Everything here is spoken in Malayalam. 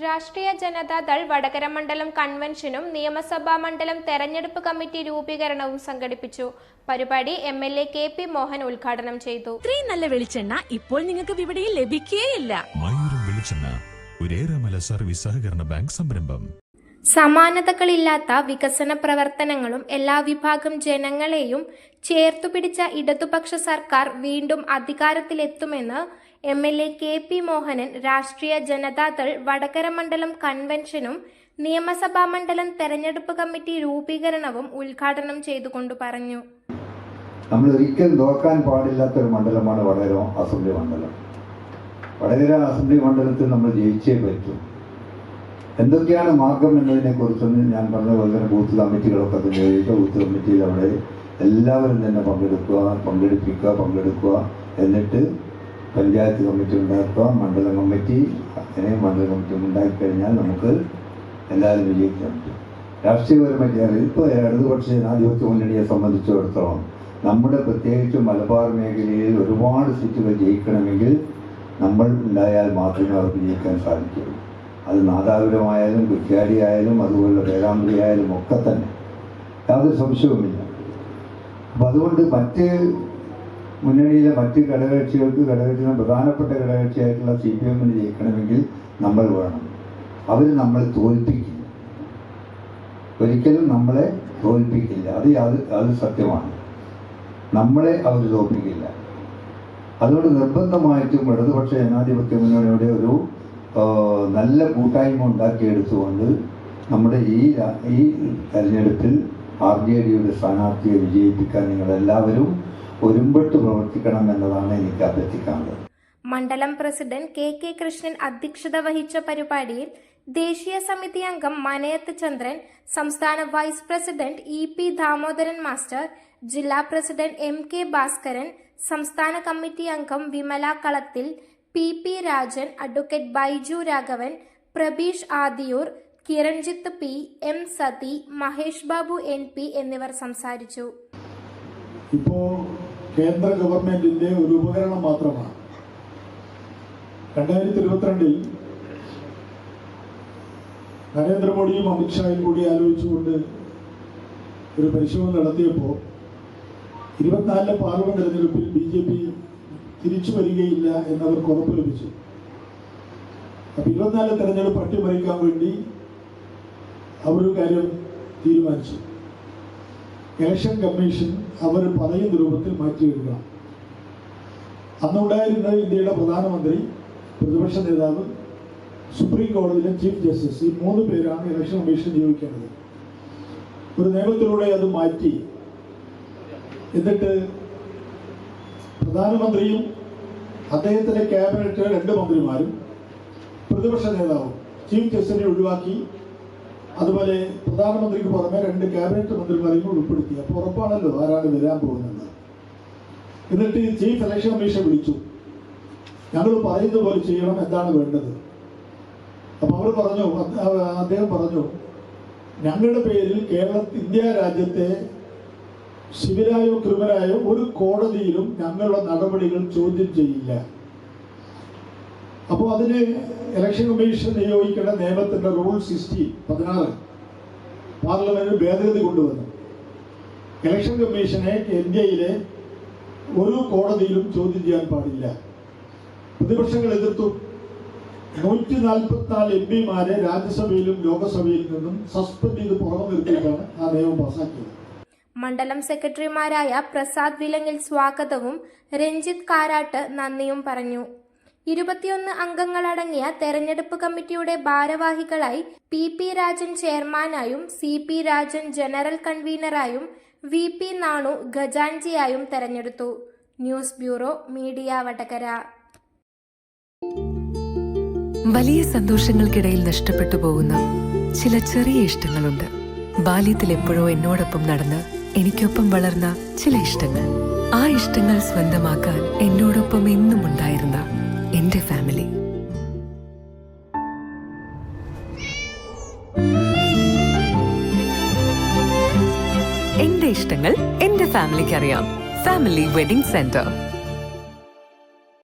രാഷ്ട്രീയ ജനതാദൾ വടകര മണ്ഡലം കൺവെൻഷനും നിയമസഭാ മണ്ഡലം തെരഞ്ഞെടുപ്പ് കമ്മിറ്റി രൂപീകരണവും സംഘടിപ്പിച്ചു. പരിപാടി എംഎൽഎ കെ.പി. മോഹൻ ഉദ്ഘാടനം ചെയ്തു. ഇത്രയും നല്ല വെളിച്ചെണ്ണ ഇപ്പോൾ നിങ്ങൾക്ക് വിപണിയിൽ ലഭിക്കുകയില്ല. സർവീസ് സഹകരണ ബാങ്ക് സംരംഭം. സമാനതകളില്ലാത്ത വികസന പ്രവർത്തനങ്ങളും എല്ലാ വിഭാഗം ജനങ്ങളെയും ചേർത്തുപിടിച്ച ഇടതുപക്ഷ സർക്കാർ വീണ്ടും അധികാരത്തിലെത്തുമെന്ന് എംഎൽഎ കെ.പി. മോഹനൻ രാഷ്ട്രീയ ജനതാദൾ വടകര മണ്ഡലം കൺവെൻഷനും നിയമസഭാ മണ്ഡലം തെരഞ്ഞെടുപ്പ് കമ്മിറ്റി രൂപീകരണവും ഉദ്ഘാടനം ചെയ്തുകൊണ്ട് പറഞ്ഞു. നമ്മൾ ഒരിക്കലും നോക്കാൻ പാടില്ലാത്ത ഒരു മണ്ഡലമാണ് വടകര അസംബ്ലി മണ്ഡലം. വടകര അസംബ്ലി മണ്ഡലത്തിൽ നമ്മൾ ജയിച്ചേ പറ്റൂ. എന്തൊക്കെയാണ് മാർഗം എന്നതിനെ കുറിച്ചൊന്നും ഞാൻ പറഞ്ഞ പോലെ തന്നെ ബൂത്ത് കമ്മിറ്റികളൊക്കെ ഉപയോഗിക്കുക. ബൂത്ത് കമ്മിറ്റിയിൽ അവിടെ എല്ലാവരും തന്നെ പങ്കെടുക്കുക. എന്നിട്ട് പഞ്ചായത്ത് കമ്മിറ്റി ഉണ്ടാക്കുക, മണ്ഡലം കമ്മിറ്റി. അങ്ങനെ മണ്ഡലം കമ്മിറ്റി ഉണ്ടാക്കിക്കഴിഞ്ഞാൽ നമുക്ക് എല്ലാവരും വിജയിക്കാൻ പറ്റും. രാഷ്ട്രീയപരമായി ഇപ്പോൾ ഇടതുപക്ഷ ജനാധിപത്യ മുന്നണിയെ സംബന്ധിച്ചിടത്തോളം നമ്മുടെ പ്രത്യേകിച്ച് മലബാർ മേഖലയിൽ ഒരുപാട് സീറ്റുകൾ ജയിക്കണമെങ്കിൽ നമ്മൾ ഉണ്ടായാൽ മാത്രമേ അവർക്ക് ജയിക്കാൻ സാധിക്കുള്ളൂ. അത് നാദാപുരമായാലും കുറ്റ്യാടിയായാലും അതുപോലെ പേരാമ്പ്രയായാലും ഒക്കെ തന്നെ യാതൊരു സംശയവുമില്ല. അപ്പം അതുകൊണ്ട് മറ്റ് മുന്നണിയിലെ മറ്റ് ഘടകകക്ഷിയുടെ പ്രധാനപ്പെട്ട ഘടകകക്ഷിയായിട്ടുള്ള CPM ജയിക്കണമെങ്കിൽ നമ്മൾ വേണം. അവർ നമ്മളെ തോൽപ്പിക്കില്ല, ഒരിക്കലും നമ്മളെ തോൽപ്പിക്കില്ല. അത് സത്യമാണ്. നമ്മളെ അവർ തോൽപ്പിക്കില്ല. അതുകൊണ്ട് നിർബന്ധമായിട്ടും ഇടതുപക്ഷ ജനാധിപത്യ മുന്നണിയുടെ ഒരു നല്ല കൂട്ടായ്മ ഉണ്ടാക്കിയെടുത്തുകൊണ്ട് നമ്മുടെ ഈ തെരഞ്ഞെടുപ്പിൽ RJDയുടെ സ്ഥാനാർത്ഥിയെ വിജയിപ്പിക്കാൻ നിങ്ങളെല്ലാവരും ഒരുമ്പെട്ട് പ്രവർത്തിക്കണം എന്നതാണ് എനിക്ക് അഭ്യർത്ഥിക്കാനുള്ളത്. മണ്ഡലം പ്രസിഡന്റ് കെ കൃഷ്ണൻ അധ്യക്ഷത വഹിച്ച പരിപാടിയിൽ ദേശീയ സമിതി അംഗം മനയത്ത് ചന്ദ്രൻ, സംസ്ഥാന vice president EP Damodaran master, ജില്ലാ പ്രസിഡന്റ് MK ഭാസ്കരൻ, സംസ്ഥാന കമ്മിറ്റി അംഗം Vimala Kalathil, PP Rajan, advocate Baiju Raghavan, Prabeesh Adiyur, Kiranjith P, M Sathi, Mahesh Babu NP എന്നിവർ സംസാരിച്ചു. ഇപ്പോൾ കേന്ദ്ര ഗവൺമെന്റിന്റെ ഒരു ഉപകരണം മാത്രമാണ്. 2022 നരേന്ദ്രമോദിയും അമിത്ഷായും കൂടി ആലോചിച്ചുകൊണ്ട് ഒരു പരിശോധന നടത്തിയപ്പോൾ 24 പാർലമെന്റ് തെരഞ്ഞെടുപ്പിൽ BJP തിരിച്ചു വരികയില്ല എന്നവർക്ക് ഉറപ്പ് ലഭിച്ചു. അപ്പോൾ 24 തെരഞ്ഞെടുപ്പ് അട്ടിമറിക്കാൻ വേണ്ടി അവരൊരു കാര്യം തീരുമാനിച്ചു. ഇലക്ഷൻ കമ്മീഷൻ അവർ പറയുന്ന രൂപത്തിൽ മാറ്റിയെടുക്കണം. അന്നുണ്ടായിരുന്ന ഇന്ത്യയുടെ പ്രധാനമന്ത്രി, പ്രതിപക്ഷ നേതാവ്, സുപ്രീം കോടതിയിലെ ചീഫ് ജസ്റ്റിസ്, ഈ 3 പേരാണ് ഇലക്ഷൻ കമ്മീഷൻ നിയോഗിക്കേണ്ടത്. ഒരു നിയമത്തിലൂടെ അത് മാറ്റി. എന്നിട്ട് പ്രധാനമന്ത്രിയും അദ്ദേഹത്തിന്റെ ക്യാബിനറ്റ് 2 മന്ത്രിമാരും പ്രതിപക്ഷ നേതാവും ചീഫ് ജസ്റ്റിനെ ഒഴിവാക്കി. അതുപോലെ പ്രധാനമന്ത്രിക്ക് പുറമെ 2 ക്യാബിനറ്റ് മന്ത്രിമാരെയും ഉൾപ്പെടുത്തി. അപ്പോൾ ഉറപ്പാണല്ലോ ആരാണ് വരാൻ പോകുന്നത്. എന്നിട്ട് ചീഫ് ഇലക്ഷൻ കമ്മീഷൻ വിളിച്ചു. ഞങ്ങൾ പറയുന്ന പോലെ ചെയ്യണം, എന്താണ് വേണ്ടത്. അപ്പോൾ അദ്ദേഹം പറഞ്ഞു, ഞങ്ങളുടെ പേരിൽ ഇന്ത്യ രാജ്യത്തെ സിവിലായോ ക്രിമിനലായോ ഒരു കോടതിയിലും ഞങ്ങളുടെ നടപടികൾ ചോദ്യം ചെയ്യില്ല. അപ്പോൾ അതിന് ഇലക്ഷൻ കമ്മീഷൻ നിയോഗിക്കേണ്ട നിയമത്തിന്റെ റൂൾ 16 പാർലമെന്റ് ഭേദഗതി കൊണ്ടുവന്നു. ഇലക്ഷൻ കമ്മീഷനെ ഇന്ത്യയിലെ ഒരു കോടതിയിലും ചോദ്യം ചെയ്യാൻ പാടില്ല. പ്രതിപക്ഷങ്ങൾ എതിർത്തു. 144 MPമാരെ രാജ്യസഭയിലും ലോകസഭയിൽ നിന്നും സസ്പെൻഡ് ചെയ്ത് പുറമെ നിർത്തിയിട്ടാണ് ആ നിയമം പാസാക്കിയത്. മണ്ഡലം സെക്രട്ടറിമാരായ പ്രസാദ് വിലങ്ങിൽ സ്വാഗതവും രഞ്ജിത്ത് കാരാട്ട് നന്ദിയും പറഞ്ഞു. 21 അംഗങ്ങളടങ്ങിയ തെരഞ്ഞെടുപ്പ് കമ്മിറ്റിയുടെ ഭാരവാഹികളായി PP രാജൻ ചെയർമാനായും, CP രാജൻ ജനറൽ കൺവീനറായും, VP നാണു ഖജാൻജിയായും തെരഞ്ഞെടുത്തു. News bureau, media Vadakara. വലിയ സന്തോഷങ്ങൾക്കിടയിൽ നഷ്ടപ്പെട്ടു പോകുന്ന ചില ചെറിയ ഇഷ്ടങ്ങളുണ്ട്. ബാല്യത്തിൽ എപ്പോഴോ എന്നോടൊപ്പം നടന്ന് എനിക്കൊപ്പം വളർന്ന ചില ഇഷ്ടങ്ങൾ. ആ ഇഷ്ടങ്ങൾ സ്വന്തമാക്കാൻ എന്നോടൊപ്പം എന്നും ഉണ്ടായിരുന്ന എന്റെ ഫാമിലി. എന്റെ ഇഷ്ടങ്ങൾ എന്റെ ഫാമിലിക്ക് അറിയാം. Family wedding centre.